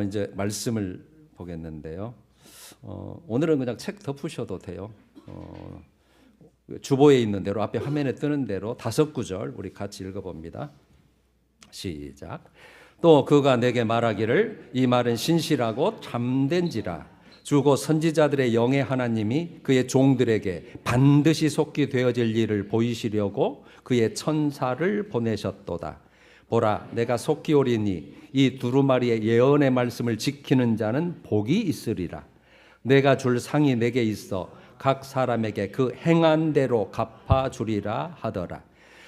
이제 말씀을 보겠는데요. 오늘은 그냥 책 덮으셔도 돼요. 주보에 있는 대로 앞에 화면에 뜨는 대로 5구절 우리 같이 읽어봅니다. 시작. 또 그가 내게 말하기를 이 말은 신실하고 참된지라 주고 선지자들의 영의 하나님이 그의 종들에게 반드시 속히 되어질 일을 보이시려고 그의 천사를 보내셨도다. 보라, 내가 속히 오리니 이 두루마리의 예언의 말씀을 지키는 자는 복이 있으리라. 내가 줄 상이 내게 있어 각 사람에게 그 행한 대로 갚아주리라 하더라.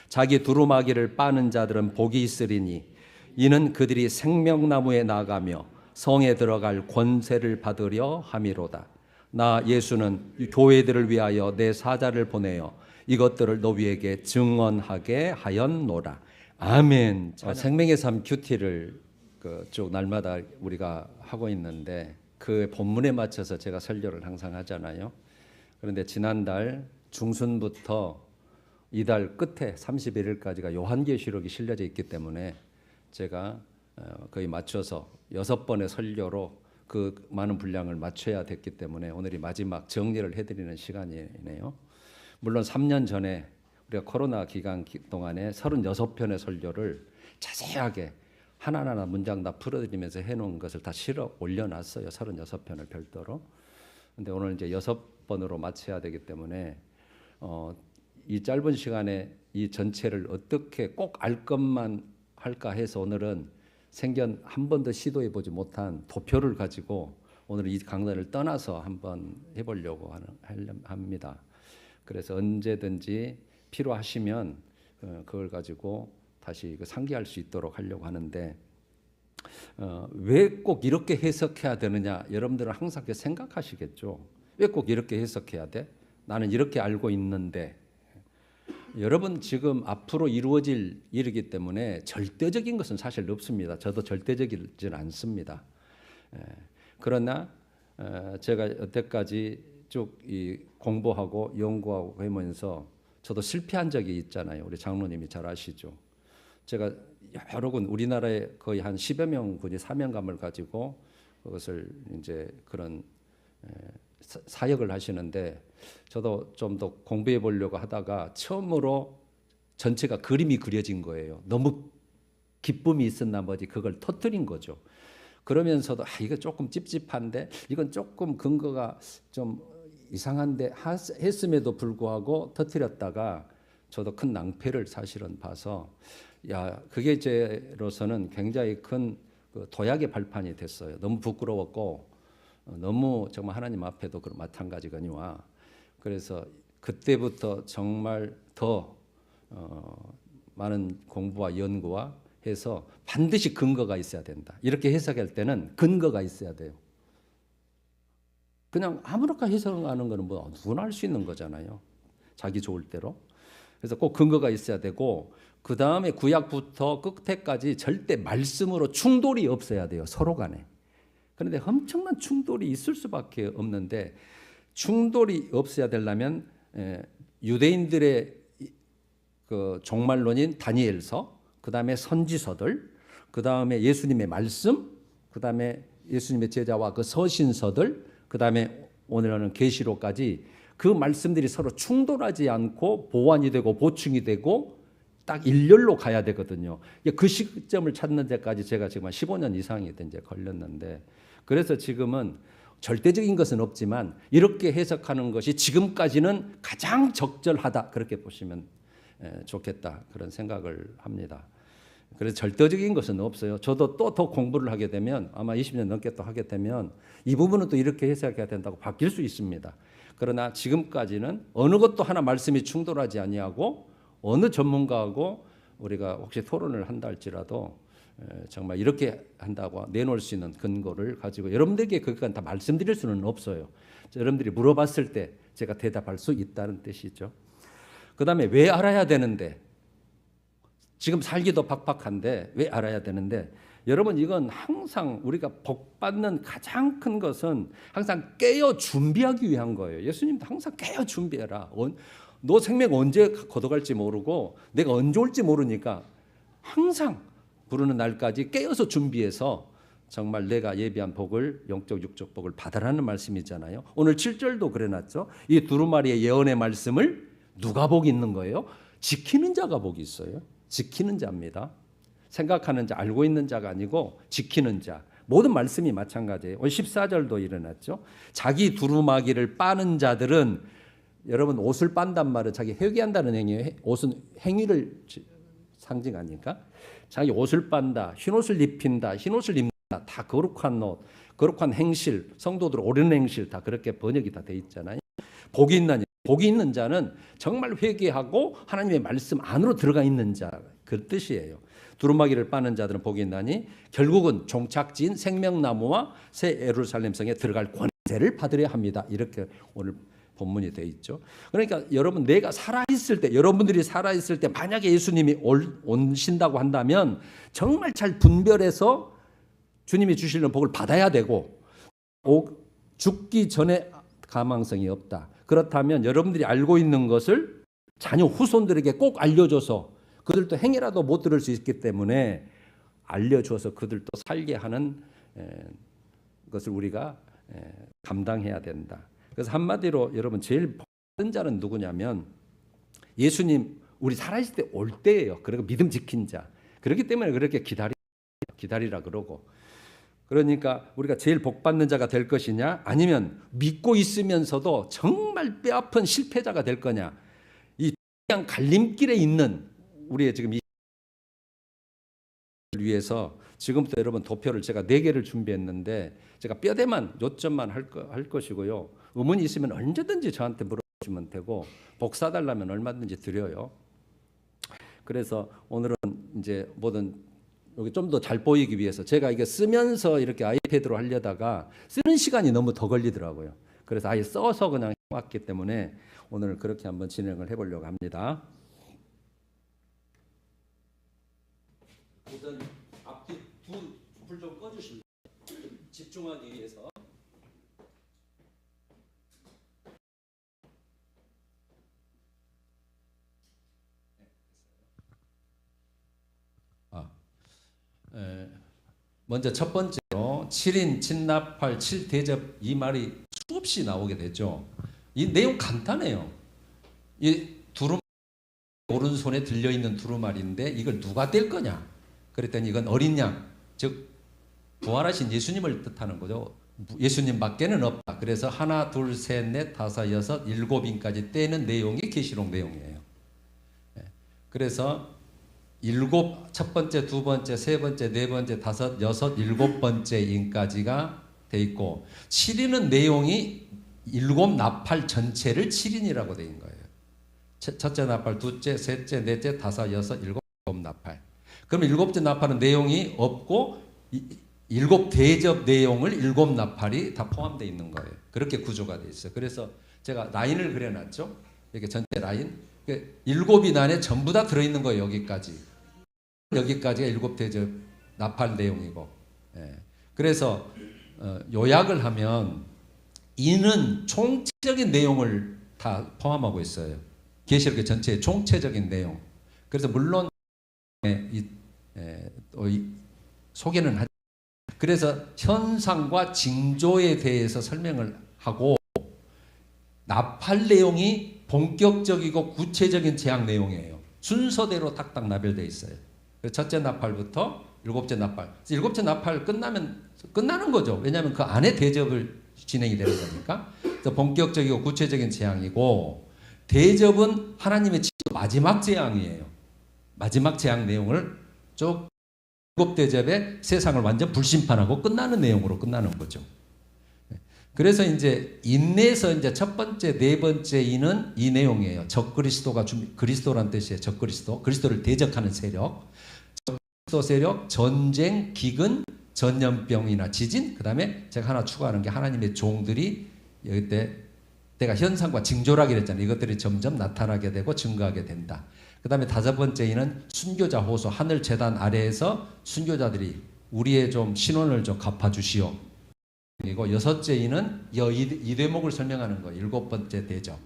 자기 두루마기를 빠는 자들은 복이 있으리니 이는 그들이 생명나무에 나가며 성에 들어갈 권세를 받으려 함이로다. 나 예수는 교회들을 위하여 내 사자를 보내어 이것들을 너희에게 증언하게 하였노라. 아멘. 생명의 삶 큐티를 쭉 날마다 우리가 하고 있는데 그 본문에 맞춰서 제가 설교를 항상 하잖아요. 그런데 지난달 중순부터 이달 끝에 31일까지가 요한계시록이 실려져 있기 때문에 제가 거의 맞춰서 6번의 설교로 그 많은 분량을 맞춰야 됐기 때문에 오늘이 마지막 정리를 해드리는 시간이네요. 물론 3년 전에 우리가 코로나 기간 동안에 36편의 설교를 자세하게 하나하나 문장 다 풀어드리면서 해놓은 것을 다 실어 올려놨어요. 36편을 별도로. 근데 오늘 이제 6번으로 마쳐야 되기 때문에 이 짧은 시간에 이 전체를 어떻게 꼭 알 것만 할까 해서 오늘은 생전 한 번도 시도해보지 못한 도표를 가지고 오늘 이 강단을 떠나서 한번 해보려고 합니다. 그래서 언제든지 필요하시면 그걸 가지고 다시 상기할 수 있도록 하려고 하는데 왜 꼭 이렇게 해석해야 되느냐? 여러분들은 항상 생각하시겠죠. 왜 꼭 이렇게 해석해야 돼? 나는 이렇게 알고 있는데. 여러분 지금 앞으로 이루어질 일이기 때문에 절대적인 것은 사실 없습니다. 저도 절대적이진 않습니다. 그러나 제가 여태까지 쭉 공부하고 연구하고 하면서 저도 실패한 적이 있잖아요. 우리 장로님이 잘 아시죠. 제가 여러 군 우리나라에 거의 한 10여 명 군이 사명감을 가지고 그것을 이제 그런 사역을 하시는데 저도 좀 더 공부해 보려고 하다가 처음으로 전체가 그림이 그려진 거예요. 너무 기쁨이 있은 나머지 그걸 터뜨린 거죠. 그러면서도 이거 조금 찝찝한데 이건 조금 근거가 좀 이상한데 했음에도 불구하고 터뜨렸다가 저도 큰 낭패를 사실은 봐서 그게 제로서는 굉장히 큰 도약의 발판이 됐어요. 너무 부끄러웠고 너무 정말 하나님 앞에도 마찬가지거니와 그래서 그때부터 정말 더 많은 공부와 연구와 해서 반드시 근거가 있어야 된다. 이렇게 해석할 때는 근거가 있어야 돼요. 그냥 아무렇게 해석하는 거는 뭐 누구나 할 수 있는 거잖아요. 자기 좋을 대로. 그래서 꼭 근거가 있어야 되고 그 다음에 구약부터 끝에까지 절대 말씀으로 충돌이 없어야 돼요. 서로 간에. 그런데 엄청난 충돌이 있을 수밖에 없는데 충돌이 없어야 되려면 유대인들의 그 종말론인 다니엘서, 그 다음에 선지서들, 그 다음에 예수님의 말씀, 그 다음에 예수님의 제자와 그 서신서들, 그 다음에 오늘은 계시록까지 그 말씀들이 서로 충돌하지 않고 보완이 되고 보충이 되고 딱 일렬로 가야 되거든요. 그 시점을 찾는 데까지 제가 지금 한 15년 이상이 이제 걸렸는데 그래서 지금은 절대적인 것은 없지만 이렇게 해석하는 것이 지금까지는 가장 적절하다 그렇게 보시면 좋겠다 그런 생각을 합니다. 그래서 절대적인 것은 없어요. 저도 또 더 공부를 하게 되면 아마 20년 넘게 또 하게 되면 이 부분은 또 이렇게 해석해야 된다고 바뀔 수 있습니다. 그러나 지금까지는 어느 것도 하나 말씀이 충돌하지 아니하고 어느 전문가하고 우리가 혹시 토론을 한다 할지라도 정말 이렇게 한다고 내놓을 수 있는 근거를 가지고 여러분들에게 그건 다 말씀드릴 수는 없어요. 여러분들이 물어봤을 때 제가 대답할 수 있다는 뜻이죠. 그 다음에 왜 알아야 되는데 지금 살기도 팍팍한데 왜 알아야 되는데 여러분 이건 항상 우리가 복받는 가장 큰 것은 항상 깨어 준비하기 위한 거예요. 예수님도 항상 깨어 준비해라. 너 생명 언제 걷어갈지 모르고 내가 언제 올지 모르니까 항상 부르는 날까지 깨어서 준비해서 정말 내가 예비한 복을 영적 육적 복을 받으라는 말씀이잖아요. 오늘 7절도 그래놨죠. 이 두루마리의 예언의 말씀을 누가 복이 있는 거예요? 지키는 자가 복이 있어요. 지키는 자입니다. 생각하는 자, 알고 있는 자가 아니고 지키는 자. 모든 말씀이 마찬가지예요. 오늘 14절도 일어났죠. 자기 두루마기를 빠는 자들은, 여러분 옷을 빤단 말은 자기 회개한다는 행위예요. 옷은 행위를 상징하니까. 자기 옷을 빤다, 흰옷을 입힌다, 흰옷을 입는다. 다 거룩한 옷, 거룩한 행실, 성도들 옳은 행실 다 그렇게 번역이 다 돼 있잖아요. 복이 있는, 복이 있는 자는 정말 회개하고 하나님의 말씀 안으로 들어가 있는 자, 그 뜻이에요. 두루마기를 빠는 자들은 복이 있나니 결국은 종착지인 생명나무와 새 예루살렘 성에 들어갈 권세를 받으려 합니다. 이렇게 오늘 본문이 돼 있죠. 그러니까 여러분, 내가 살아있을 때, 여러분들이 살아있을 때 만약에 예수님이 오신다고 한다면 정말 잘 분별해서 주님이 주시는 복을 받아야 되고, 죽기 전에 가망성이 없다. 그렇다면 여러분들이 알고 있는 것을 자녀 후손들에게 꼭 알려줘서 그들도 행위라도 못 들을 수 있기 때문에 알려줘서 그들도 살게 하는 것을 우리가 감당해야 된다. 그래서 한마디로 여러분, 제일 복받은 자는 누구냐면 예수님 우리 살아있을 때 올 때예요. 그리고 믿음 지킨 자. 그렇기 때문에 그렇게 기다리라 그러고. 그러니까 우리가 제일 복받는 자가 될 것이냐, 아니면 믿고 있으면서도 정말 뼈아픈 실패자가 될 거냐. 이 그냥 갈림길에 있는 우리의 지금 이 위해서 지금부터 여러분 도표를 제가 4개를 준비했는데 제가 뼈대만 요점만 할 것이고요. 의문이 있으면 언제든지 저한테 물어보시면 되고, 복 사달라면 얼마든지 드려요. 그래서 오늘은 이제 뭐든 여기 좀 더 잘 보이기 위해서 제가 이게 쓰면서 이렇게 아이패드로 하려다가 쓰는 시간이 너무 더 걸리더라고요. 그래서 아예 써서 그냥 해왔기 때문에 오늘 그렇게 한번 진행을 해보려고 합니다. 우선 앞뒤 불 좀 꺼주실래요? 집중하기 위해서. 먼저 첫 번째로 7인 진납할 7대접, 이 말이 수없이 나오게 되죠. 이 내용 간단해요. 이 두루마리, 오른손에 들려있는 두루마리인데 이걸 누가 뗄 거냐? 그랬더니 이건 어린 양, 즉 부활하신 예수님을 뜻하는 거죠. 예수님밖에는 없다. 그래서 하나, 둘, 셋, 넷, 다섯, 여섯, 일곱인까지 떼는 내용이 계시록 내용이에요. 그래서 첫 번째, 두 번째, 세 번째, 네 번째, 다섯, 여섯, 일곱 번째 인까지가 돼 있고, 7인은 내용이 일곱 나팔 전체를 7인이라고 돼 있는 거예요. 첫째 나팔, 둘째, 셋째, 넷째, 다섯, 여섯, 일곱 나팔. 그럼 일곱째 나팔은 내용이 없고 일곱 대접 내용을 일곱 나팔이 다 포함되어 있는 거예요. 그렇게 구조가 돼 있어요. 그래서 제가 라인을 그려놨죠. 이렇게 전체 라인. 일곱이 안에 전부 다 들어있는 거예요. 여기까지가 일곱 대접 나팔 내용이고. 그래서 요약을 하면 이는 총체적인 내용을 다 포함하고 있어요. 계시록 전체의 총체적인 내용. 그래서 물론 소개는 하죠. 그래서 현상과 징조에 대해서 설명을 하고, 나팔 내용이 본격적이고 구체적인 재앙 내용이에요. 순서대로 딱딱 나열되어 있어요. 첫째 나팔부터 일곱째 나팔. 일곱째 나팔 끝나면 끝나는 거죠. 왜냐하면 그 안에 대접을 진행이 되는 거니까. 그래서 본격적이고 구체적인 재앙이고, 대접은 하나님의 마지막 재앙이에요. 마지막 재앙 내용을 쭉 일곱 대접에 세상을 완전 불심판하고 끝나는 내용으로 끝나는 거죠. 그래서 이제 인내에서 이제 첫 번째, 네 번째 인은 이 내용이에요. 적그리스도가 그리스도란 뜻이에요. 적그리스도, 그리스도를 대적하는 세력, 적그리스도 세력, 전쟁, 기근, 전염병이나 지진. 그다음에 제가 하나 추가하는 게 하나님의 종들이 여기 때가 현상과 징조라고 그랬잖아요. 이것들이 점점 나타나게 되고 증거하게 된다. 그 다음에 다섯 번째 이는 순교자 호소, 하늘 재단 아래에서 순교자들이 우리의 좀 신원을 좀 갚아주시오. 그리고 여섯째 이는 이 대목을 설명하는 거예요. 일곱 번째 대접.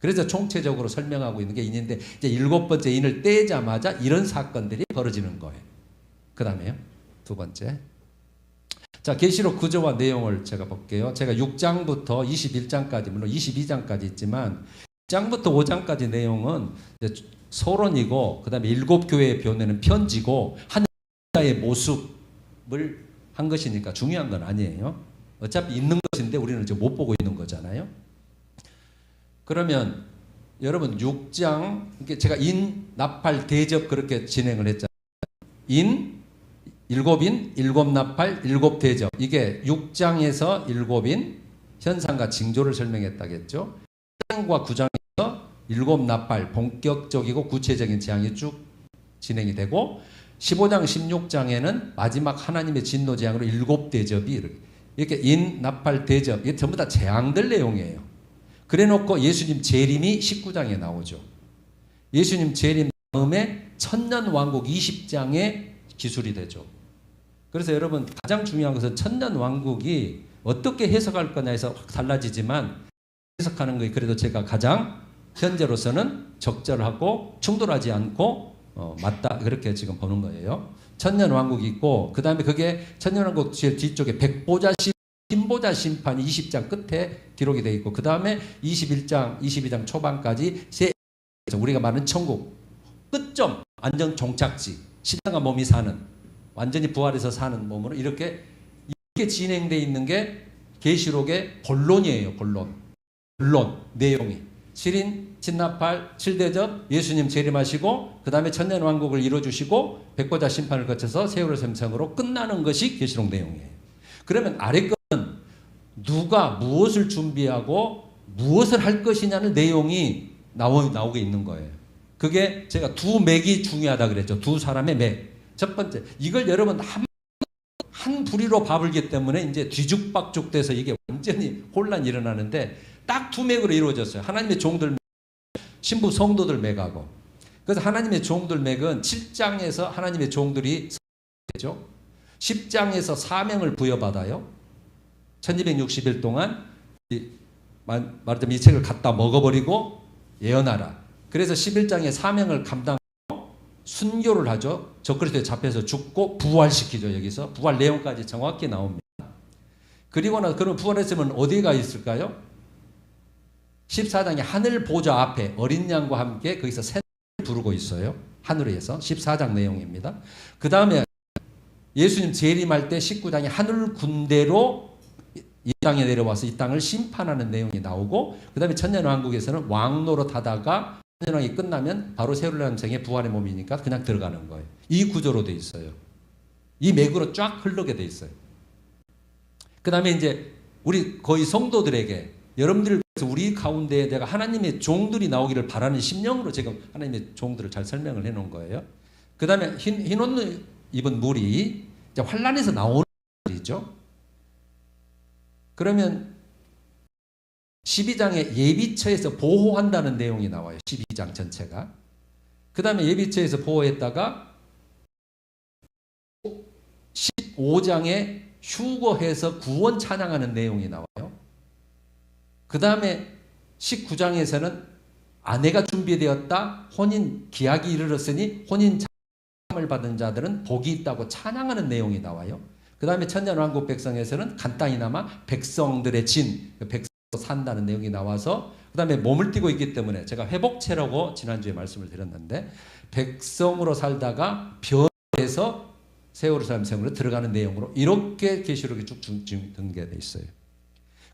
그래서 총체적으로 설명하고 있는 게 인인데, 이제 일곱 번째 인을 떼자마자 이런 사건들이 벌어지는 거예요. 그 다음에요. 두 번째. 자, 계시록 구조와 내용을 제가 볼게요. 제가 6장부터 21장까지, 물론 22장까지 있지만 1장부터 5장까지 내용은 소론이고, 그 다음에 7교회의 변호는 편지고, 하나님의 모습을 한 것이니까 중요한 건 아니에요. 어차피 있는 것인데 우리는 지금 못 보고 있는 거잖아요. 그러면 여러분 6장, 제가 인, 나팔, 대접 그렇게 진행을 했잖아요. 인, 7인, 7나팔, 7대접. 이게 6장에서 7인 현상과 징조를 설명했다겠죠. 8장과 9장에서 7나팔 본격적이고 구체적인 재앙이 쭉 진행이 되고, 15장, 16장에는 마지막 하나님의 진노 재앙으로 7대접이 이렇게 인, 나팔, 대접, 이게 전부 다 재앙들 내용이에요. 그래 놓고 예수님 재림이 19장에 나오죠. 예수님 재림 다음에 천년왕국 20장에 기술이 되죠. 그래서 여러분 가장 중요한 것은 천년왕국이 어떻게 해석할 거냐에서 확 달라지지만, 해석하는 것이 그래도 제가 가장 현재로서는 적절하고 충돌하지 않고 맞다, 그렇게 지금 보는 거예요. 천년왕국이 있고, 그 다음에 그게 천년왕국 제일 뒤쪽에 백보자 흰보자 심판이 20장 끝에 기록이 되어 있고, 그 다음에 21장, 22장 초반까지 우리가 말하는 천국 끝점, 안전 종착지, 신령한 몸이 사는, 완전히 부활해서 사는 몸으로 이렇게 진행되어 있는 게 계시록의 본론이에요. 본론 내용이 칠인, 진나팔, 7대접, 예수님 재림하시고, 그 다음에 천년왕국을 이루어주시고 백보자 심판을 거쳐서 세월의 셈성으로 끝나는 것이 계시록 내용이에요. 그러면 아래 거는 누가 무엇을 준비하고 무엇을 할 것이냐는 내용이 나오게 있는 거예요. 그게 제가 두 맥이 중요하다 그랬죠. 두 사람의 맥. 첫 번째, 이걸 여러분 한 부리로 봐불기 때문에 이제 뒤죽박죽 돼서 이게 완전히 혼란이 일어나는데, 딱 두 맥으로 이루어졌어요. 하나님의 종들, 신부 성도들 맥하고. 그래서 하나님의 종들 맥은 7장에서 하나님의 종들이 되죠. 10장에서 사명을 부여받아요. 1260일 동안 말하자면 이 책을 갖다 먹어버리고 예언하라. 그래서 11장에 사명을 감당하고 순교를 하죠. 적그리스도에 잡혀서 죽고 부활시키죠. 여기서 부활 내용까지 정확히 나옵니다. 그리고 나서 그럼 부활했으면 어디가 있을까요? 14장에 하늘 보좌 앞에 어린 양과 함께 거기서 새를 부르고 있어요. 하늘에서 14장 내용입니다. 그 다음에 예수님 재림할 때 19장에 하늘 군대로 이 땅에 내려와서 이 땅을 심판하는 내용이 나오고, 그 다음에 천년왕국에서는 왕노릇 하다가 천년왕이 끝나면 바로 세월남생의 부활의 몸이니까 그냥 들어가는 거예요. 이 구조로 돼 있어요. 이 맥으로 쫙 흐르게 돼 있어요. 그 다음에 이제 우리 거의 성도들에게, 여러분들 우리 가운데 내가 하나님의 종들이 나오기를 바라는 심령으로 지금 하나님의 종들을 잘 설명을 해놓은 거예요. 그 다음에 흰 옷 입은 무리, 이제 환란에서 나오는 말이죠. 그러면 12장에 예비처에서 보호한다는 내용이 나와요. 12장 전체가. 그 다음에 예비처에서 보호했다가 15장에 휴거해서 구원 찬양하는 내용이 나와요. 그 다음에 19장에서는 아내가 준비되었다, 혼인 기약이 이르렀으니 혼인 을 받은 자들은 복이 있다고 찬양하는 내용이 나와요. 그 다음에 천년왕국 백성에서는 간단히나마 백성들의 진, 백성으로 산다는 내용이 나와서, 그 다음에 몸을 띠고 있기 때문에 제가 회복체라고 지난주에 말씀을 드렸는데, 백성으로 살다가 변해서 세월의 삶생으로 들어가는 내용으로 이렇게 계시록이 쭉 등계되어 있어요.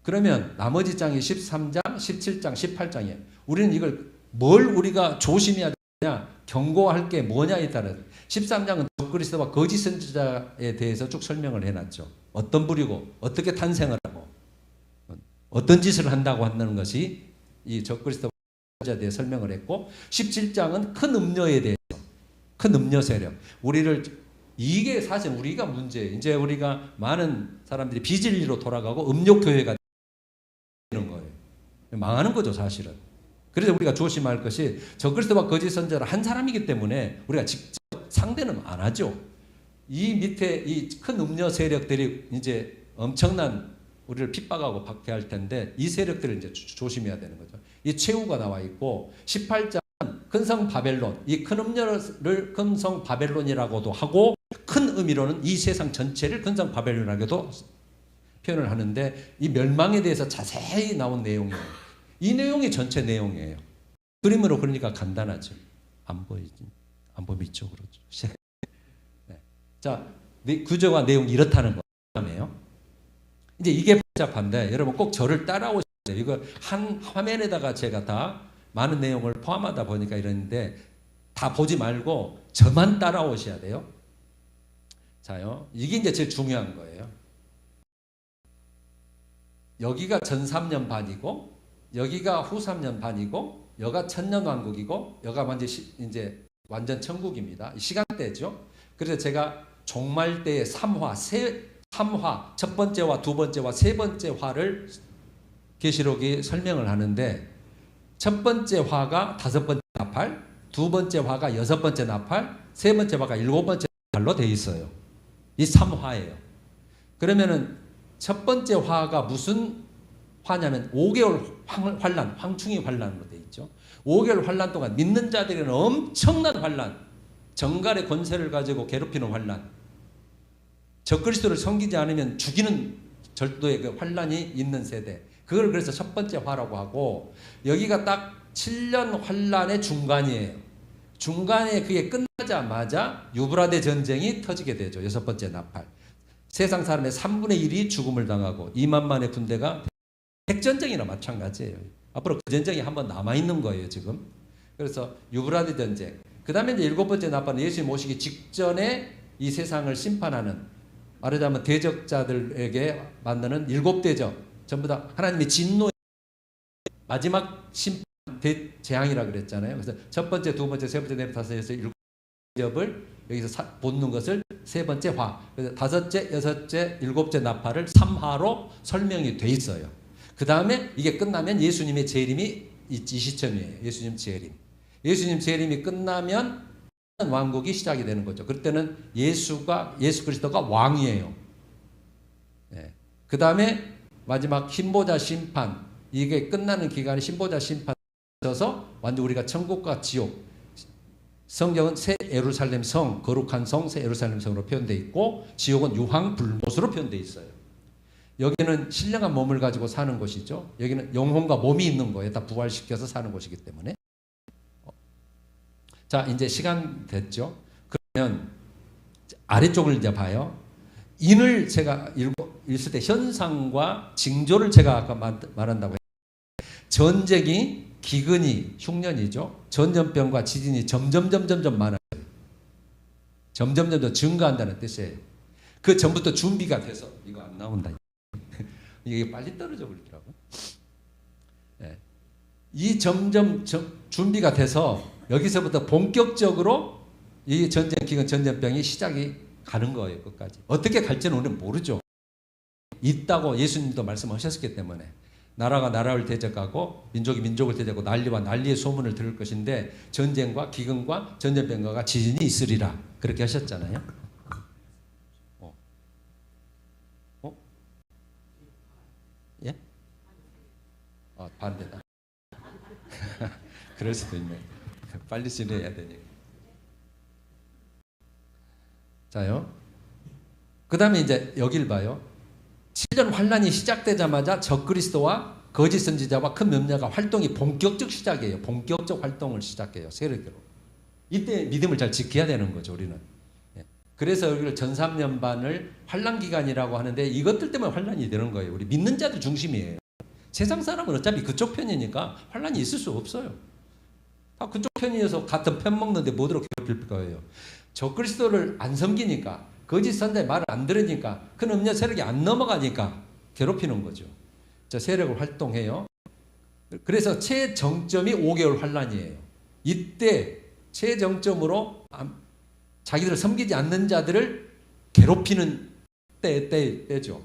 그러면 나머지 장이 13장, 17장, 18장이에요. 우리는 이걸 뭘 우리가 조심해야 되냐, 경고할 게 뭐냐에 따라 13장은 적그리스도와 거짓 선지자에 대해서 쭉 설명을 해놨죠. 어떤 부류고 어떻게 탄생을 하고 어떤 짓을 한다고 한다는 것이 이 적그리스도와 선지자에 대해 설명을 했고, 17장은 큰 음녀에 대해서, 큰 음녀 세력, 우리를, 이게 사실 우리가 문제예요. 이제 우리가 많은 사람들이 비진리로 돌아가고 음욕교회가 되는 거예요. 망하는 거죠, 사실은. 그래서 우리가 조심할 것이, 적그리스도와 거짓 선지자를 한 사람이기 때문에 우리가 직접 상대는 안 하죠. 이 밑에 이 큰 음녀 세력들이 이제 엄청난 우리를 핍박하고 박해할 텐데, 이 세력들을 이제 조심해야 되는 거죠. 이 최후가 나와 있고, 18장은 큰성 바벨론, 이 큰 음녀를 큰성 바벨론이라고도 하고, 큰 의미로는 이 세상 전체를 근성 바벨론에게도 표현을 하는데 이 멸망에 대해서 자세히 나온 내용이에요. 이 내용이 전체 내용이에요. 그림으로 그러니까 간단하죠. 안 보이지? 안 보면 이쪽으로. 네. 자, 구조와 내용이 이렇다는 거예요. 이제 이게 복잡한데 여러분 꼭 저를 따라오셔야 돼요. 이거 한 화면에다가 제가 다 많은 내용을 포함하다 보니까 이러는데 다 보지 말고 저만 따라오셔야 돼요. 자요. 이게 이제 제일 중요한 거예요. 여기가 전 3년 반이고 여기가 후 3년 반이고 여가 천년왕국이고 여가 이제 완전 천국입니다. 시간대죠. 그래서 제가 종말 때의 3화 첫 번째와 두 번째와 세 번째 화를 계시록이 설명을 하는데 첫 번째 화가 5번째 나팔, 두 번째 화가 6번째 나팔, 세 번째 화가 7번째 나팔로 되어 있어요. 이 3화예요. 그러면은 첫 번째 화가 무슨 화냐면 5개월 환란, 황충이 환란으로 되어 있죠. 5개월 환란 동안 믿는 자들에게는 엄청난 환란, 정갈의 권세를 가지고 괴롭히는 환란, 적그리스도를 섬기지 않으면 죽이는 절도의 그 환란이 있는 세대. 그걸 그래서 첫 번째 화라고 하고 여기가 딱 7년 환란의 중간이에요. 중간에 그게 끝나자마자 유브라데 전쟁이 터지게 되죠. 6번째 나팔. 세상 사람의 3분의 1이 죽음을 당하고 2만만의 군대가 핵전쟁이나 마찬가지예요. 앞으로 그 전쟁이 한번 남아있는 거예요, 지금. 그래서 유브라데 전쟁. 그 다음에 이제 7번째 나팔은 예수님 오시기 직전에 이 세상을 심판하는, 말하자면 대적자들에게 만드는 7대적. 전부 다 하나님의 진노의 마지막 심판, 재앙이라 그랬잖아요. 그래서 첫 번째, 두 번째, 세 번째, 네 번째, 다섯 번째, 일곱 대접을 여기서 본는 것을 세 번째 화. 그래서 다섯째, 여섯째, 일곱째 나팔을 3화로 설명이 돼 있어요. 그 다음에 이게 끝나면 예수님의 재림이 이 시점이에요. 예수님 재림. 예수님 재림이 끝나면 왕국이 시작이 되는 거죠. 그때는 예수 그리스도가 왕이에요. 예. 그 다음에 마지막 흰보자 심판. 이게 끝나는 기간에 흰보자 심판 져서 완전 우리가 천국과 지옥. 성경은 새 예루살렘 성, 거룩한 성, 새 예루살렘 성으로 표현되어 있고 지옥은 유황 불못으로 표현되어 있어요. 여기는 신령한 몸을 가지고 사는 곳이죠. 여기는 영혼과 몸이 있는 거예요. 다 부활시켜서 사는 곳이기 때문에. 자, 이제 시간 됐죠. 그러면 아래쪽을 이제 봐요. 인을 제가 읽을 때 현상과 징조를 제가 아까 말한다고 했어요. 전쟁이 기근이 흉년이죠. 전염병과 지진이 점점 많아요. 점점 증가한다는 뜻이에요. 그 전부터 준비가 돼서 이거 안 나온다. 이게 빨리 떨어져 버리더라고요. 네. 이 점점 준비가 돼서 여기서부터 본격적으로 이 전쟁 기근 전염병이 시작이 가는 거예요. 끝까지. 어떻게 갈지는 우리는 모르죠. 있다고 예수님도 말씀하셨기 때문에. 나라가 나라를 대적하고 민족이 민족을 대적하고 난리와 난리의 소문을 들을 것인데 전쟁과 기근과 전염병과 지진이 있으리라. 그렇게 하셨잖아요. 예? 반대다. 그럴 수도 있네. 빨리 진행해야 되니까. 자요. 그 다음에 이제 여길 봐요. 7년 환란이 시작되자마자 적그리스도와 거짓 선지자와 큰 면녀가 활동이 본격적 시작이에요. 본격적 활동을 시작해요. 세력으로. 이때 믿음을 잘 지켜야 되는 거죠. 우리는. 그래서 여기를 전 3년 반을 환란 기간이라고 하는데 이것들 때문에 환란이 되는 거예요. 우리 믿는 자들 중심이에요. 세상 사람은 어차피 그쪽 편이니까 환란이 있을 수 없어요. 다 그쪽 편이어서 같은 편 먹는데 뭐들어 괴롭힐 거예요. 적그리스도를 안 섬기니까 거짓 선자의 말을 안 들으니까 큰 음녀 세력이 안 넘어가니까 괴롭히는 거죠. 자, 세력을 활동해요. 그래서 최정점이 5개월 환란이에요. 이때 최정점으로 자기들을 섬기지 않는 자들을 괴롭히는 때죠.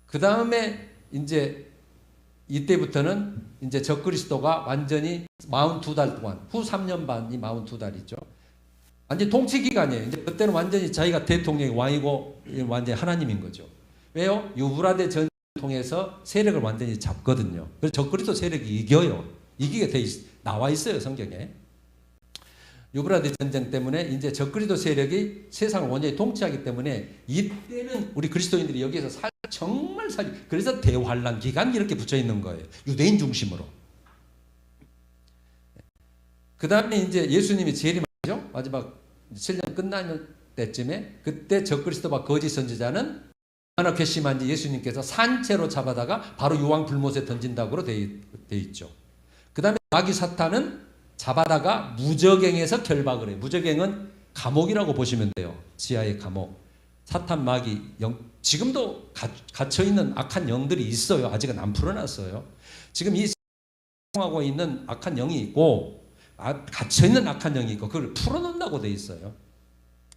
그 다음에 이제 이때부터는 이제 적그리스도가 완전히 42달 동안, 후 3년 반이 42달이죠. 완전 통치 기간이에요. 이제 그때는 완전히 자기가 대통령이 왕이고 완전히 하나님인 거죠. 왜요? 유브라데 전쟁을 통해서 세력을 완전히 잡거든요. 그래서 적그리스도 세력이 이겨요. 이기게 나와 있어요, 성경에. 유브라데 전쟁 때문에 이제 적그리스도 세력이 세상을 완전히 통치하기 때문에 이때는 우리 그리스도인들이 여기에서 정말 그래서 대환란 기간 이렇게 붙여 있는 거예요. 유대인 중심으로. 그 다음에 이제 예수님이 재림하죠. 마지막 7년 끝나는 때쯤에 그때 적그리스도와 거짓 선지자는 얼마나 괘씸한지 예수님께서 산채로 잡아다가 바로 유황 불못에 던진다고 돼 있죠. 그 다음에 마귀 사탄은 잡아다가 무저갱에서 결박을 해요. 무저갱은 감옥이라고 보시면 돼요. 지하의 감옥. 사탄 마귀 지금도 갇혀있는 악한 영들이 있어요. 아직은 안 풀어놨어요. 지금 이 하고 있는 악한 영이 있고 갇혀있는 악한 영이 있고 그걸 풀어놓는다고 돼 있어요.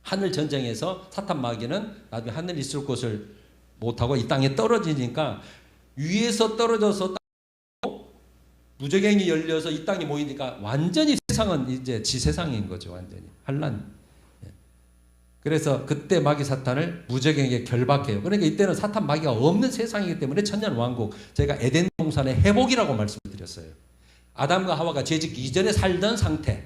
하늘 전쟁에서 사탄 마귀는 나중에 하늘 있을 곳을 못하고 이 땅에 떨어지니까 위에서 떨어져서 무저갱이 열려서 이 땅이 모이니까 완전히 세상은 이제 지세상인 거죠. 완전히 환란. 그래서 그때 마귀 사탄을 무저갱에게 결박해요. 그러니까 이때는 사탄 마귀가 없는 세상이기 때문에 천년 왕국, 제가 에덴 동산의 회복이라고 말씀드렸어요. 아담과 하와가 죄짓기 이전에 살던 상태,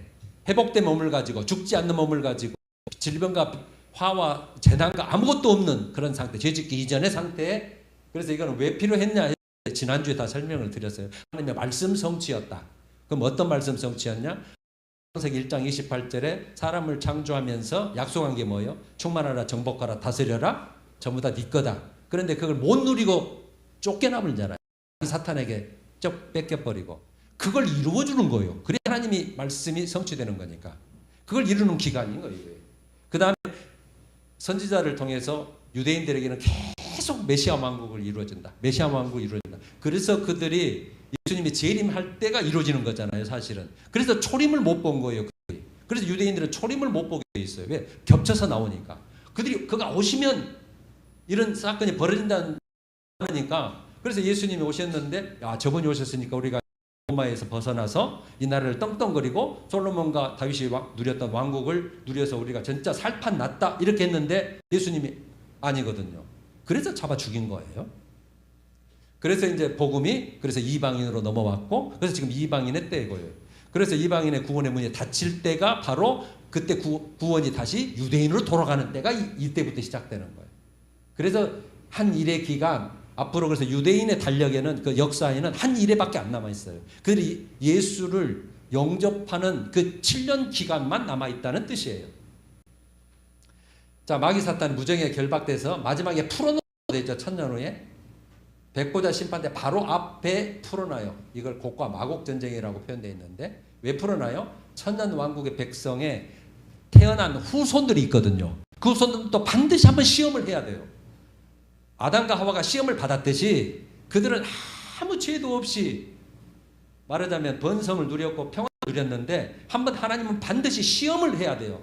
회복된 몸을 가지고 죽지 않는 몸을 가지고 질병과 화와 재난과 아무것도 없는 그런 상태, 죄짓기 이전의 상태에. 그래서 이거는 왜 필요했냐, 지난주에 다 설명을 드렸어요. 하나님의 말씀 성취였다. 그럼 어떤 말씀 성취였냐? 창세기 1장 28절에 사람을 창조하면서 약속한 게 뭐예요? 충만하라, 정복하라, 다스려라, 전부 다 네 거다. 그런데 그걸 못 누리고 쫓겨나버리잖아요. 사탄에게 쩍 뺏겨버리고. 그걸 이루어주는 거예요. 그래야 하나님이 말씀이 성취되는 거니까. 그걸 이루는 기간인 거예요. 그 다음에 선지자를 통해서 유대인들에게는 계속 메시아 왕국을 이루어진다. 메시아 왕국을 이루어진다. 그래서 그들이 예수님이 재림할 때가 이루어지는 거잖아요, 사실은. 그래서 초림을 못 본 거예요. 그래서 유대인들은 초림을 못 보게 돼 있어요. 왜? 겹쳐서 나오니까. 그가 오시면 이런 사건이 벌어진다는 거니까. 그래서 예수님이 오셨는데, 저분이 오셨으니까 우리가 로마에서 벗어나서 이 나라를 떵떵거리고 솔로몬과 다윗이 누렸던 왕국을 누려서 우리가 진짜 살판 났다 이렇게 했는데 예수님이 아니거든요. 그래서 잡아 죽인 거예요. 그래서 이제 복음이 그래서 이방인으로 넘어왔고, 그래서 지금 이방인의 때고요. 그래서 이방인의 구원의 문이 닫힐 때가 바로 그때 구원이 다시 유대인으로 돌아가는 때가 이때부터 시작되는 거예요. 그래서 한 일의 기간, 앞으로 그래서 유대인의 달력에는, 그 역사에는 한 일회밖에 안 남아 있어요. 그들이 예수를 영접하는 그 7년 기간만 남아 있다는 뜻이에요. 자, 마귀 사탄 무정에 결박돼서 마지막에 풀어놓게 되죠. 천년 후에 백보자 심판 때 바로 앞에 풀어놔요. 이걸 곡과 마곡 전쟁이라고 표현되어 있는데 왜 풀어놔요? 천년 왕국의 백성에 태어난 후손들이 있거든요. 그 후손들도 반드시 한번 시험을 해야 돼요. 아담과 하와가 시험을 받았듯이 그들은 아무 죄도 없이 말하자면 번성을 누렸고 평안을 누렸는데 한번 하나님은 반드시 시험을 해야 돼요.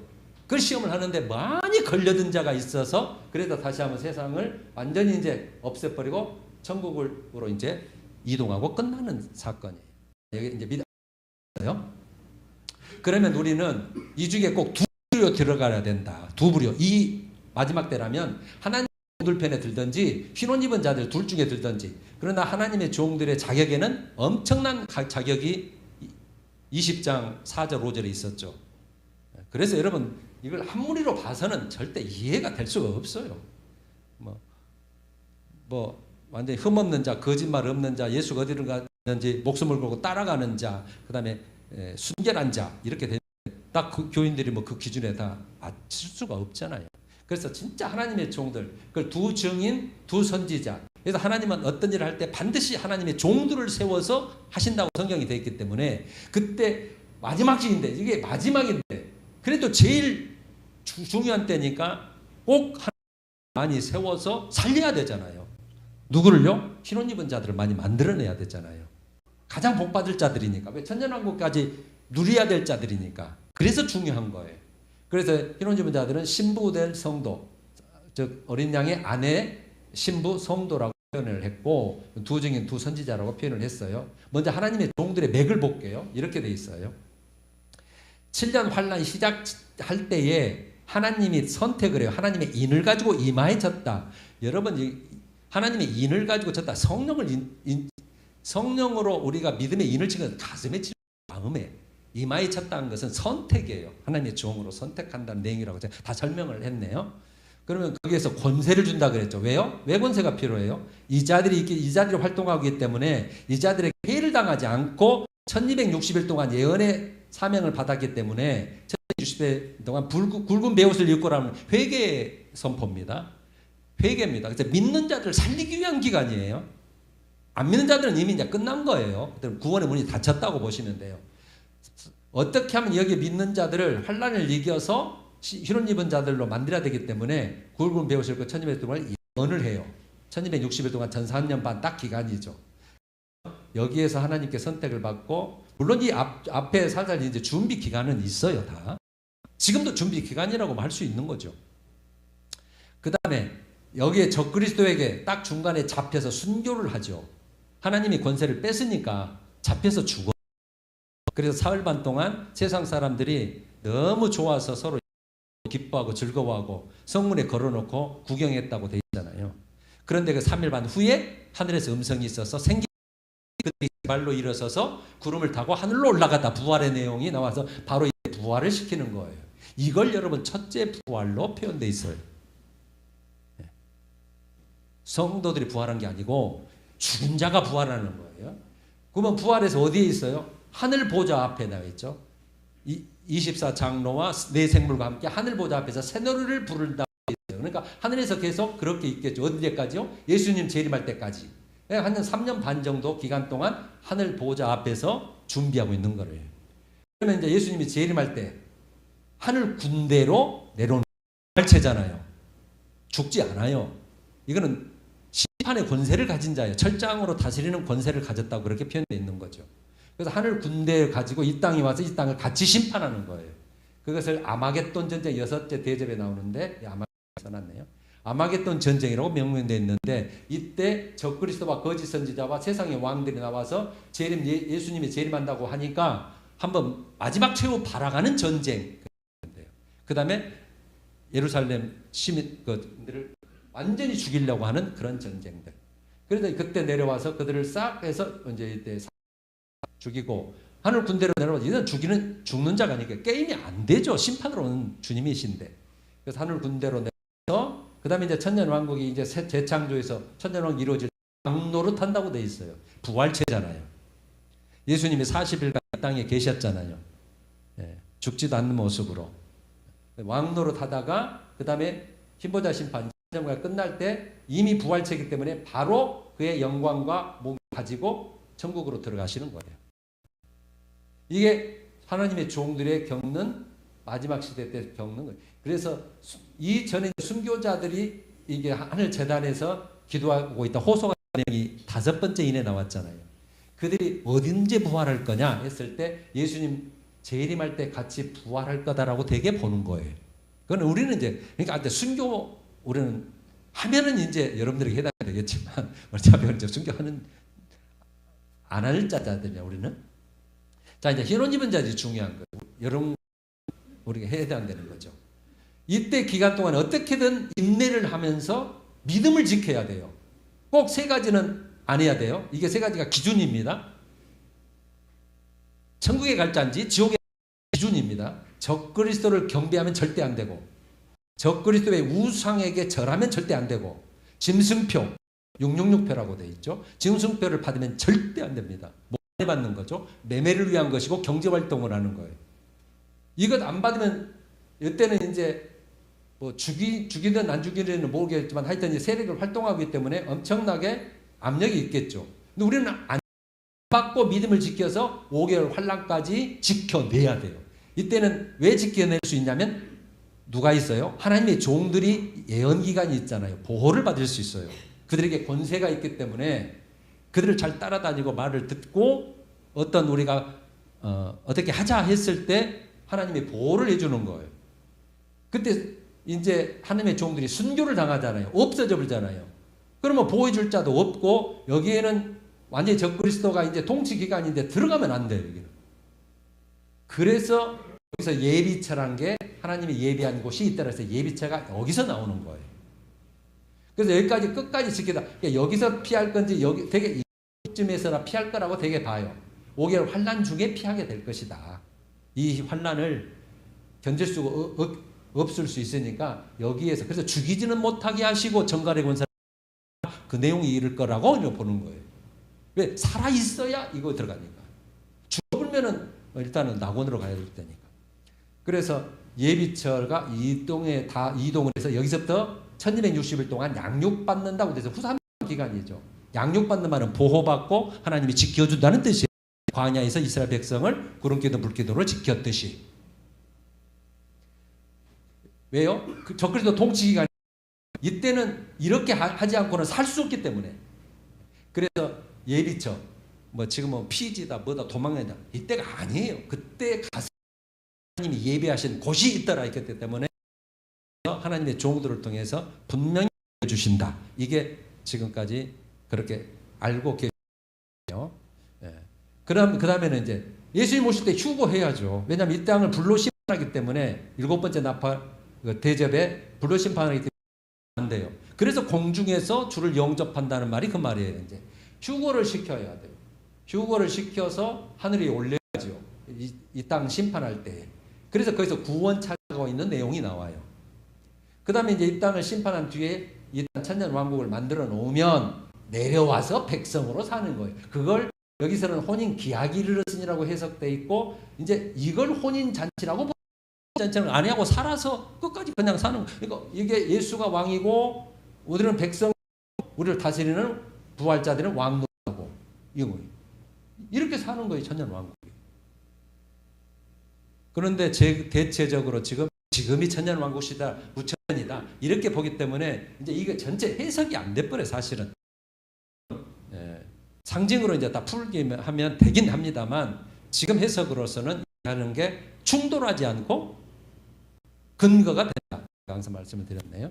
그 시험을 하는데 많이 걸려든 자가 있어서 그래서 다시 한번 세상을 완전히 이제 없애버리고 천국으로 이제 이동하고 끝나는 사건이에요. 여기 이제 믿어요. 그러면 우리는 이 중에 꼭 두 부류 들어가야 된다. 두 부류. 이 마지막 때라면 하나님 종들편에 들든지 흰 옷 입은 자들 둘 중에 들든지. 그러나 하나님의 종들의 자격에는 엄청난 자격이 20장 4절 5절에 있었죠. 그래서 여러분 이걸 한 무리로 봐서는 절대 이해가 될 수가 없어요. 뭐 완전히 흠없는 자, 거짓말 없는 자, 예수가 어디를 가는지 목숨을 걸고 따라가는 자, 그 다음에 순결한 자 이렇게 되면 딱 그 교인들이 뭐 그 기준에 다 맞출 수가 없잖아요. 그래서 진짜 하나님의 종들, 그걸 두 증인, 두 선지자. 그래서 하나님은 어떤 일을 할 때 반드시 하나님의 종들을 세워서 하신다고 성경이 되어 있기 때문에 그때 마지막 시인데 이게 마지막인데 그래도 제일 중요한 때니까 꼭 많이 세워서 살려야 되잖아요. 누구를요? 흰 옷 입은 자들을 많이 만들어내야 되잖아요. 가장 복받을 자들이니까. 왜 천년왕국까지 누려야 될 자들이니까. 그래서 중요한 거예요. 그래서 흰 옷 입은 자들은 신부된 성도, 즉 어린 양의 아내 신부 성도라고 표현을 했고 두 증인 두 선지자라고 표현을 했어요. 먼저 하나님의 종들의 맥을 볼게요. 이렇게 돼 있어요. 7년 환란이 시작할 때에 하나님이 선택을 해요. 하나님의 인을 가지고 이마에 졌다. 여러분 하나님의 인을 가지고 졌다. 성령으로 우리가 믿음의 인을 치는 가슴에 치는 마음에. 이마에 쳤다는 것은 선택이에요. 하나님의 종으로 선택한다는 내용이라고 제가 다 설명을 했네요. 그러면 거기에서 권세를 준다 그랬죠. 왜요? 왜 권세가 필요해요? 이 자들이 활동하기 때문에 이 자들에게 해를 당하지 않고 1260일 동안 예언의 사명을 받았기 때문에 1260일 동안 굵은 베옷을 입고 라는 회개 선포입니다. 회개입니다. 그래서 믿는 자들을 살리기 위한 기간이에요. 안 믿는 자들은 이미 이제 끝난 거예요. 구원의 문이 닫혔다고 보시면 돼요. 어떻게 하면 여기 믿는 자들을 환난을 이겨서 흰옷 입은 자들로 만들어야 되기 때문에 굵은 베옷을 입고 1200일 동안 예언을 해요. 1260일 동안 전 3년 반 딱 기간이죠. 여기에서 하나님께 선택을 받고 물론 이 앞에 살살 이제 준비 기간은 있어요. 다. 지금도 준비 기간이라고 할 수 있는 거죠. 그 다음에 여기에 적그리스도에게 딱 중간에 잡혀서 순교를 하죠. 하나님이 권세를 뺐으니까 잡혀서 죽어. 그래서 사흘 반 동안 세상 사람들이 너무 좋아서 서로 기뻐하고 즐거워하고 성문에 걸어놓고 구경했다고 되어 있잖아요. 그런데 그 3일 반 후에 하늘에서 음성이 있어서 그들이 발로 일어서서 구름을 타고 하늘로 올라가다 부활의 내용이 나와서 바로 부활을 시키는 거예요. 이걸 여러분 첫째 부활로 표현되어 있어요. 성도들이 부활한 게 아니고 죽은 자가 부활하는 거예요. 그러면 부활에서 어디에 있어요? 하늘 보좌 앞에 나와 있죠. 24장로와 네 생물과 함께 하늘 보좌 앞에서 새 노래를 부른다고 있어요. 그러니까 하늘에서 계속 그렇게 있겠죠. 언제까지요? 예수님 재림할 때까지. 한 3년 반 정도 기간 동안 하늘 보좌 앞에서 준비하고 있는 거예요. 그러면 이제 예수님이 재림할 때 하늘 군대로 내려오는 발체잖아요. 죽지 않아요. 이거는 심판의 권세를 가진 자예요. 철장으로 다스리는 권세를 가졌다고 그렇게 표현되어 있는 거죠. 그래서 하늘 군대를 가지고 이 땅에 와서 이 땅을 같이 심판하는 거예요. 그것을 아마겟돈 전쟁 6째 대접에 나오는데 아마겟돈 써놨네요. 아마겟돈 전쟁이라고 명명되어 있는데 이때 적그리스도와 거짓 선지자와 세상의 왕들이 나와서 예수님이 재림한다고 하니까 한번 마지막 최후 발악하는 전쟁. 그 다음에 예루살렘 시민들을 완전히 죽이려고 하는 그런 전쟁들. 그래서 그때 내려와서 그들을 싹 해서 이제 이때 죽이고 하늘 군대로 내려와서 이는 죽는 자가 아니니까 게임이 안 되죠. 심판으로 오는 주님이신데. 그래서 하늘 군대로 내려서 그 다음에 이제 천년왕국이 이제 재창조에서 천년왕국이 이루어질 왕노릇 한다고 돼 있어요. 부활체잖아요. 예수님이 40일간 땅에 계셨잖아요. 죽지도 않는 모습으로. 왕노릇 하다가 그 다음에 흰보자 심판 천년왕국이 끝날 때 이미 부활체이기 때문에 바로 그의 영광과 몸을 가지고 천국으로 들어가시는 거예요. 이게 하나님의 종들의 겪는 마지막 시대 때 겪는 거예요. 그래서 이 전에 순교자들이 이게 하늘 재단에서 기도하고 있다 호소가 내용이 5번째 이내 나왔잖아요. 그들이 언제 부활할 거냐 했을 때 예수님 재림할 때 같이 부활할 거다라고 되게 보는 거예요. 그건 우리는 이제 그러니까 순교 우리는 하면은 이제 여러분들에게 해당이 되겠지만 어차피 이제 순교하는 안 할 자들이냐 우리는. 자 이제 흰옷 입은 자들이 중요한 거예요. 여러분 우리가 해당되는 거죠. 이때 기간 동안 어떻게든 인내를 하면서 믿음을 지켜야 돼요. 꼭 3가지는 안 해야 돼요. 이게 3가지가 기준입니다. 천국에 갈 자인지 지옥에 갈 기준입니다. 적그리스도를 경배하면 절대 안 되고 적그리스도의 우상에게 절하면 절대 안 되고 짐승표 666표라고 되어 있죠. 짐승표를 받으면 절대 안 됩니다. 못 받는 거죠. 매매를 위한 것이고 경제활동을 하는 거예요. 이것 안 받으면 이때는 이제 뭐 죽이든 안 죽이든 모르겠지만 하여튼 이제 세력을 활동하기 때문에 엄청나게 압력이 있겠죠. 근데 우리는 안 받고 믿음을 지켜서 5개월 환란까지 지켜내야 돼요. 이때는 왜 지켜낼 수 있냐면 누가 있어요? 하나님의 종들이 예언기간이 있잖아요. 보호를 받을 수 있어요. 그들에게 권세가 있기 때문에 그들을 잘 따라다니고 말을 듣고 어떤 우리가 어떻게 하자 했을 때 하나님의 보호를 해주는 거예요. 그때 이제 하나님의 종들이 순교를 당하잖아요. 없어져 버리잖아요. 그러면 보호해줄 자도 없고 여기에는 완전히 적그리스도가 이제 통치 기간인데 들어가면 안 돼요. 여기는. 그래서 여기서 예비처란 게 하나님이 예비한 곳이 있다고 해서 예비처가 여기서 나오는 거예요. 그래서 여기까지 끝까지 지키다. 여기서 피할 건지 여기 되게 이쯤에서나 피할 거라고 되게 봐요. 5개월 환란 중에 피하게 될 것이다. 이 환난을 견딜 수가 없을 수 있으니까 여기에서 그래서 죽이지는 못하게 하시고 정갈의 권사 그 내용이 이를 거라고 보는 거예요. 왜? 살아 있어야 이거 들어가니까. 죽어버리면은 일단은 낙원으로 가야 될 테니까. 그래서 예비처가 이동을 해서 여기서부터 1260일 동안 양육받는다고 돼서 후삼 기간이죠. 양육받는 말은 보호받고 하나님이 지켜준다는 뜻이에요. 광야에서 이스라엘 백성을 구름기둥 불기둥으로 지켰듯이. 왜요? 적그리스도 통치 기간 이때는 이렇게 하지 않고는 살 수 없기 때문에. 그래서 예비처 지금은 피지다 뭐다 도망간다 이때가 아니에요. 그때 가서 하나님이 예비하신 곳이 있더라 있기 때문에 하나님의 종들을 통해서 분명히 주신다. 이게 지금까지 그렇게 알고 계세요. 예. 그 다음에는 이제 예수님 오실 때 휴거해야죠. 왜냐하면 이 땅을 불로 심판하기 때문에 7번째 나팔 대접에 불로 심판하기 때문에 안 돼요. 그래서 공중에서 주를 영접한다는 말이 그 말이에요. 이제 휴거를 시켜야 돼요. 휴거를 시켜서 하늘에 올려야죠. 이 땅 심판할 때. 그래서 거기서 구원 찾아가고 있는 내용이 나와요. 그 다음에 이제 이 땅을 심판한 뒤에 이 땅 천년 왕국을 만들어 놓으면 내려와서 백성으로 사는 거예요. 그걸 여기서는 혼인 기약이 이르렀으니라고 해석돼 있고 이제 이걸 혼인 잔치라고 잔치는 안 하고 살아서 끝까지 그냥 사는 거예요. 그러니까 이게 예수가 왕이고 우리는 백성, 우리를 다스리는 부활자들은 왕노하고 이거예요. 이렇게 사는 거예요. 천년 왕국이. 그런데 대체적으로 지금이 천년 왕국 시다, 무천년이다 이렇게 보기 때문에 이제 이게 전체 해석이 안 돼버려 사실은. 예, 상징으로 이제 다 풀게 하면 되긴 합니다만 지금 해석으로서는 하는 게 충돌하지 않고 근거가 된다. 항상 말씀을 드렸네요.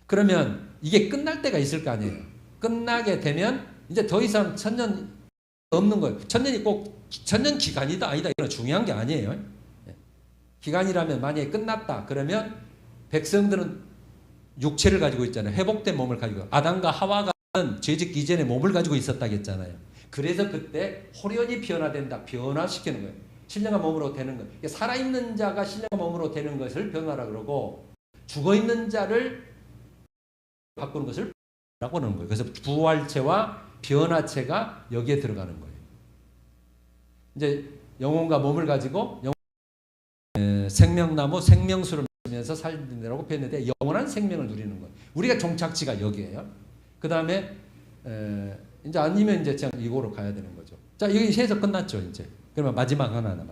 그러면 이게 끝날 때가 있을 거 아니에요. 끝나게 되면 이제 더 이상 천년 없는 거예요. 천년이 꼭 천년 기간이다 아니다 이건 중요한 게 아니에요. 기간이라면 만약에 끝났다 그러면 백성들은 육체를 가지고 있잖아요. 회복된 몸을 가지고 아담과 하와가 죄짓기 이전에 몸을 가지고 있었다겠잖아요. 그래서 그때 호련이 변화된다. 변화시키는 거예요. 신령한 몸으로 되는 것. 살아있는 자가 신령한 몸으로 되는 것을 변화라 그러고 죽어있는 자를 바꾸는 것을 라고 하는 거예요. 그래서 부활체와 변화체가 여기에 들어가는 거예요. 이제 영혼과 몸을 가지고 생명나무 생명수를 맺으면서 살리라고 표현했는데 영원한 생명을 누리는 거예요. 우리가 종착지가 여기예요. 그 다음에 이제 아니면 이제 이거로 가야 되는 거죠. 자, 여기 해석 끝났죠. 이제 그러면 마지막 하나만.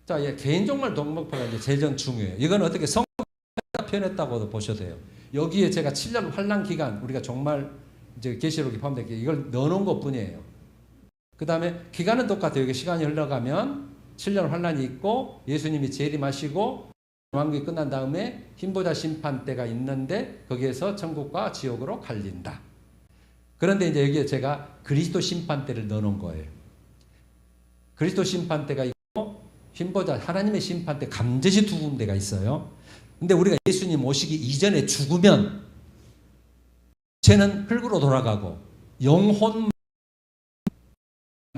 자, 개인 종말 동목표가 이제 제일 중요해요. 이건 어떻게 성경에다 표현했다고도 보셔도 돼요. 여기에 제가 7년 환란 기간 우리가 종말 이제 계시록이 포함되게 이걸 넣어놓은 것뿐이에요. 그 다음에 기간은 똑같아요. 여기 시간이 흘러가면 7년 환란이 있고 예수님이 재림하시고 왕국이 끝난 다음에 흰보자 심판 때가 있는데 거기에서 천국과 지옥으로 갈린다. 그런데 이제 여기에 제가 그리스도 심판 때를 넣어놓은 거예요. 그리스도 심판 때가 있고 흰보자 하나님의 심판 때 감제시 두 군데가 있어요. 근데 우리가 예수님 오시기 이전에 죽으면 죄는 흙으로 돌아가고 영혼만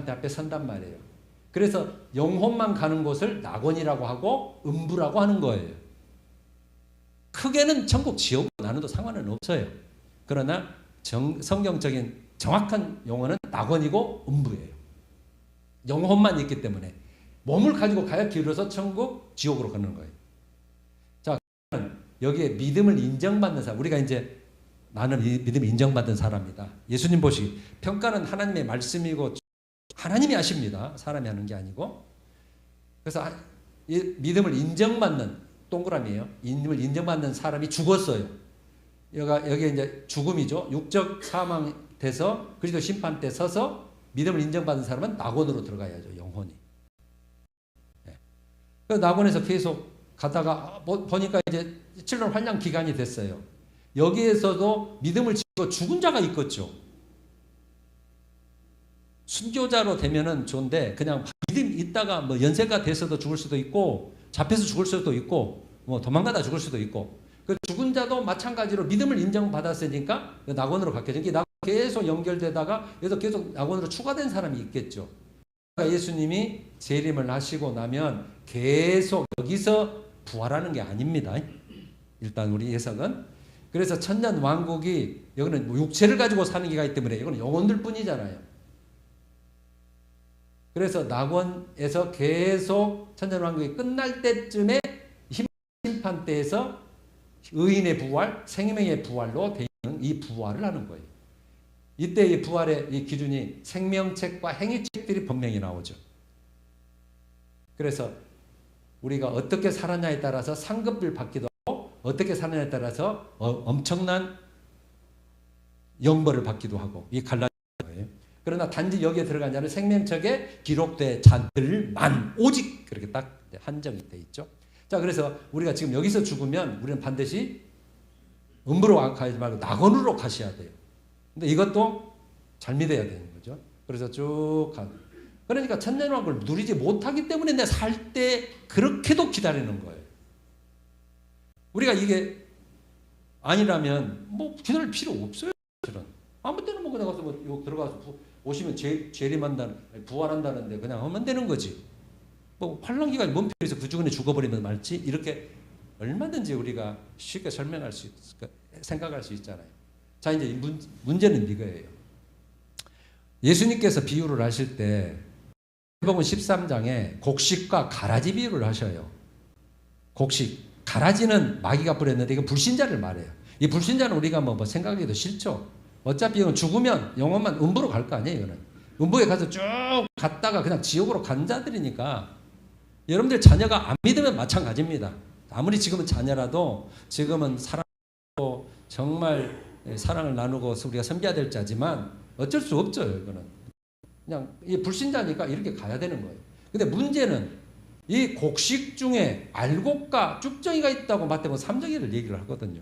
앞에 선단 말이에요. 그래서 영혼만 가는 곳을 낙원이라고 하고 음부라고 하는 거예요. 크게는 천국 지옥 나눠도 상관은 없어요. 그러나 성경적인 정확한 용어는 낙원이고 음부예요. 영혼만 있기 때문에 몸을 가지고 가야 길어서 천국 지옥으로 가는 거예요. 자, 여기에 믿음을 인정받는 사람, 우리가 이제 나는 믿음을 인정받은 사람이다. 예수님 보시기 평가는 하나님의 말씀이고 하나님이 하십니다. 사람이 하는 게 아니고. 그래서 믿음을 인정받는 동그라미예요. 믿음을 인정받는 사람이 죽었어요. 여기 이제 죽음이죠. 육적 사망 돼서 그리스도 심판 때 서서 믿음을 인정받은 사람은 낙원으로 들어가야죠. 영혼이. 네. 그 낙원에서 계속 가다가 보니까 이제 7년 환란 기간이 됐어요. 여기에서도 믿음을 지고 죽은 자가 있겠죠. 순교자로 되면은 좋은데 그냥 믿음 있다가 뭐 연세가 돼서도 죽을 수도 있고 잡혀서 죽을 수도 있고 뭐 도망가다 죽을 수도 있고 그 죽은 자도 마찬가지로 믿음을 인정받았으니까 낙원으로 갔겠죠. 낙원 계속 연결되다가 그래서 계속 낙원으로 추가된 사람이 있겠죠. 예수님이 재림을 하시고 나면 계속 여기서 부활하는 게 아닙니다. 일단 우리 해석은. 그래서 천년 왕국이 여기는 육체를 가지고 사는 기가 있기 때문에 이거는 영혼들 뿐이잖아요. 그래서 낙원에서 계속 천년 왕국이 끝날 때쯤에 심판 때에서 의인의 부활, 생명의 부활로 되어 있는 이 부활을 하는 거예요. 이때 이 부활의 이 기준이 생명책과 행위책들이 분명히 나오죠. 그래서 우리가 어떻게 살았냐에 따라서 상급을 받기도 하고 어떻게 살았냐에 따라서 엄청난 영벌을 받기도 하고 이 갈라진 거예요. 그러나 단지 여기에 들어간 자는 생명책에 기록된 자들만 오직 그렇게 딱 한정이 돼 있죠. 자, 그래서 우리가 지금 여기서 죽으면 우리는 반드시 음부로 가지 말고 낙원으로 가셔야 돼요. 근데 이것도 잘 믿어야 되는 거죠. 그래서 쭉 가. 그러니까 천년왕국을 누리지 못하기 때문에 내가 살 때 그렇게도 기다리는 거예요. 우리가 이게 아니라면 뭐 기다릴 필요 없어요. 사실은. 아무 때나 뭐 그냥 가서 뭐 들어가서 오시면 재림한다는 부활한다는데 그냥 하면 되는 거지. 뭐 환란기가 뭔 필요해서 그 주간에 죽어버리면 말지 이렇게 얼마든지 우리가 쉽게 설명할 수 생각할 수 있잖아요. 자, 이제 문제는 이거예요. 예수님께서 비유를 하실 때 마태복음 13장에 곡식과 가라지 비유를 하셔요. 곡식, 가라지는 마귀가 뿌렸는데 이건 불신자를 말해요. 이 불신자는 우리가 뭐 생각하기도 싫죠. 어차피 이건 죽으면 영혼만 음부로 갈 거 아니에요. 이거는 음부에 가서 쭉 갔다가 그냥 지옥으로 간 자들이니까 여러분들 자녀가 안 믿으면 마찬가지입니다. 아무리 지금은 자녀라도 지금은 사랑하고 정말 사랑을 나누고 우리가 섬겨야 될 자지만 어쩔 수 없죠. 이거는 그냥 이 불신자니까 이렇게 가야 되는 거예요. 근데 문제는 이 곡식 중에 알곡과 쭉정이가 있다고 마태복음 3장에를 얘기를 하거든요.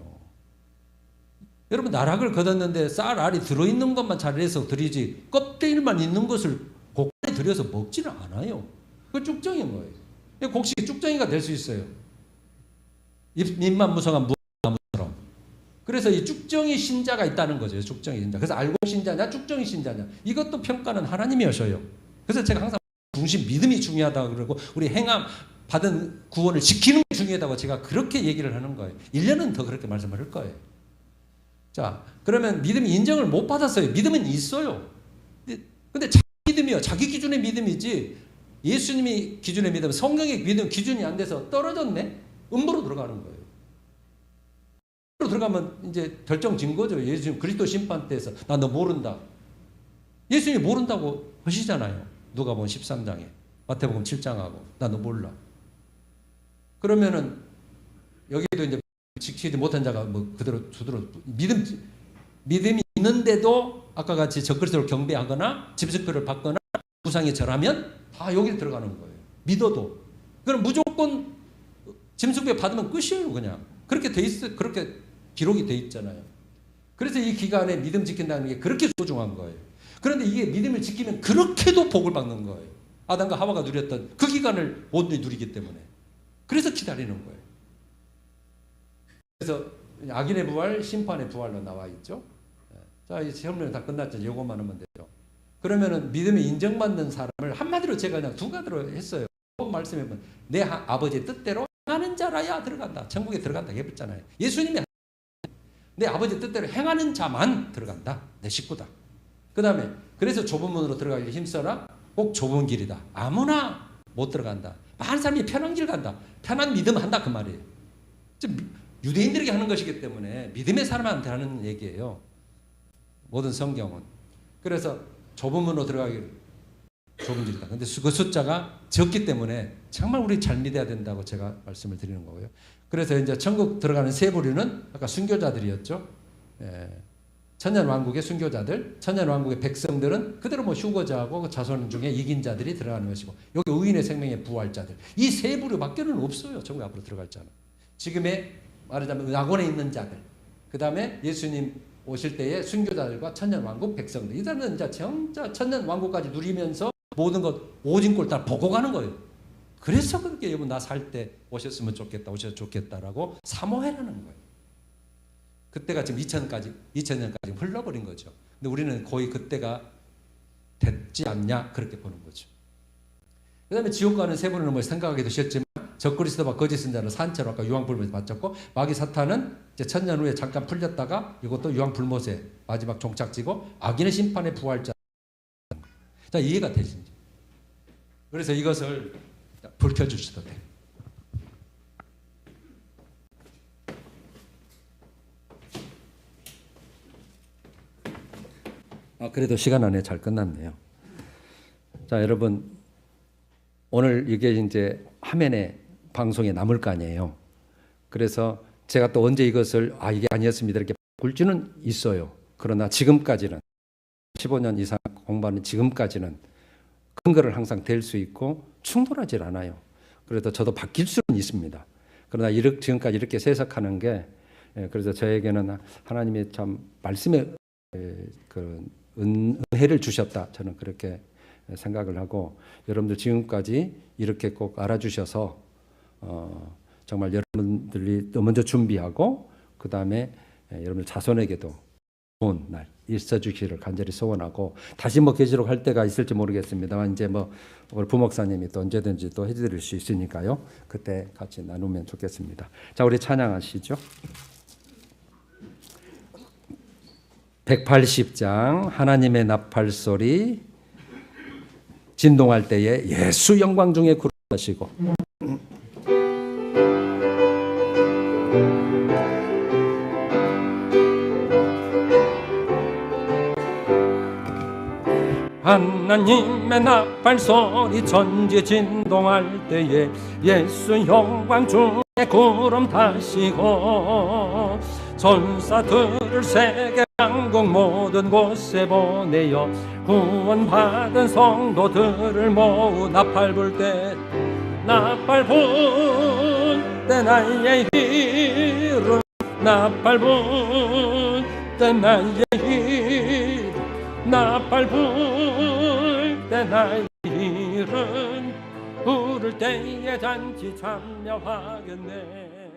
여러분 나락을 거뒀는데 쌀 알이 들어있는 것만 잘해서 드리지 껍데기만 있는 것을 곡간에 들여서 먹지는 않아요. 그건 쭉정인 거예요. 곡식이 쭉정이가 될 수 있어요. 잎만 무성한 무나무처럼. 그래서 이 쭉정이 신자가 있다는 거죠. 쭉정이 신자. 그래서 알곡 신자냐 쭉정이 신자냐 이것도 평가는 하나님이 하셔요. 그래서 제가 항상 중심 믿음이 중요하다고 그러고 우리 행함 받은 구원을 지키는 게 중요하다고 제가 그렇게 얘기를 하는 거예요. 1년은 더 그렇게 말씀을 할 거예요. 자, 그러면 믿음이 인정을 못 받았어요. 믿음은 있어요. 근데 자기 믿음이요. 자기 기준의 믿음이지 예수님이 기준의 믿음, 성경의 믿음 기준이 안 돼서 떨어졌네? 음부로 들어가는 거예요. 음부로 들어가면 이제 결정진 거죠. 예수님 그리스도 심판 때에서 나 너 모른다. 예수님이 모른다고 하시잖아요. 누가복음 13장에 마태복음 7장하고 나 너 몰라. 그러면은 여기도 이제 지키지 못한 자가 뭐 그대로 두드러 믿음이 있는데도 아까 같이 적그리스도를 경배하거나 집승표를 받거나 우상에 절하면 다 여기 들어가는 거예요. 믿어도. 그럼 무조건 짐승표 받으면 끝이에요, 그냥. 그렇게 돼 있어, 그렇게 기록이 돼 있잖아요. 그래서 이 기간에 믿음 지킨다는 게 그렇게 소중한 거예요. 그런데 이게 믿음을 지키면 그렇게도 복을 받는 거예요. 아담과 하와가 누렸던 그 기간을 온전히 누리기 때문에. 그래서 기다리는 거예요. 그래서 악인의 부활, 심판의 부활로 나와 있죠. 자, 이 설명이 다 끝났죠. 이것만 하면 되죠. 그러면은 믿음이 인정받는 사람을 한마디로 제가 그냥 두 가지로 했어요. 말씀해 보면 내 아버지의 뜻대로 행하는 자라야 들어간다. 천국에 들어간다 해봤잖아요. 예수님이 내 아버지 뜻대로 행하는 자만 들어간다. 내 식구다. 그 다음에 그래서 좁은 문으로 들어가기 힘써라. 꼭 좁은 길이다. 아무나 못 들어간다. 많은 사람이 편한 길 간다. 편한 믿음 한다 그 말이에요. 유대인들에게 하는 것이기 때문에 믿음의 사람한테 하는 얘기예요. 모든 성경은. 그래서 좁은 문으로 들어가기를 좁은 길이다. 근데 그 숫자가 적기 때문에 정말 우리 잘 믿어야 된다고 제가 말씀을 드리는 거고요. 그래서 이제 천국 들어가는 세 부류는 아까 순교자들이었죠. 천년 왕국의 순교자들, 천년 왕국의 백성들은 그대로 뭐 휴거자하고 그 자손 중에 이긴 자들이 들어가는 것이고 여기 의인의 생명의 부활자들 이 세 부류밖에는 없어요. 천국 앞으로 들어갈 자는. 지금의 말하자면 낙원에 있는 자들, 그 다음에 예수님 오실 때의 순교자들과 천년 왕국 백성들. 이 사람은 이제 진짜 천년 왕국까지 누리면서 모든 것 오진 꼴 다 보고 가는 거예요. 그래서 그렇게 여러분 나 살 때 오셨으면 좋겠다, 오셨으면 좋겠다라고 사모해라는 거예요. 그때가 지금 2000년까지 흘러버린 거죠. 근데 우리는 거의 그때가 됐지 않냐 그렇게 보는 거죠. 그 다음에 지옥 가는 세 분은 뭐 생각하기도 싫지만 적그리스도와 거짓 선자는 산채로 아까 유황불못에 바쳤고 마귀 사탄은 이제 천년 후에 잠깐 풀렸다가 이것도 유황불못에 마지막 종착지고 악인의 심판에 부활 자. 자, 이해가 되신지. 그래서 이것을 불 켜주셔도 돼요. 그래도 시간 안에 잘 끝났네요. 자, 여러분, 오늘 이게 이제 화면에 방송에 남을 거 아니에요. 그래서 제가 또 언제 이것을 이게 아니었습니다 이렇게 바꿀 수는 있어요. 그러나 지금까지는 15년 이상 공부하는 지금까지는 근거를 항상 댈 수 있고 충돌하지 않아요. 그래도 저도 바뀔 수는 있습니다. 그러나 지금까지 이렇게 세석하는 게 그래서 저에게는 하나님이 참 말씀에 그런 은혜를 주셨다. 저는 그렇게 생각을 하고 여러분들 지금까지 이렇게 꼭 알아주셔서 정말 여러분들이 먼저 준비하고 그 다음에 여러분들 자손에게도 좋은 날 있어 주시기를 간절히 소원하고 다시 뭐 계시록 할 때가 있을지 모르겠습니다만 이제 뭐 우리 부목사님이 또 언제든지 또 해드릴 수 있으니까요. 그때 같이 나누면 좋겠습니다. 자, 우리 찬양하시죠. 180장 하나님의 나팔소리 진동할 때에 예수 영광 중에 구름하시고 하나님의 나팔소리 천지 진동할 때에 예수 영광 중에 구름 타시고 전사들을 세계 왕국 모든 곳에 보내어 구원받은 성도들을 모으 나팔 불 때 나팔 불 때 나의 일은 나팔 불 때 나의 일 나팔 불 때 나의 일은 부를 때에 잔치 참여하겠네.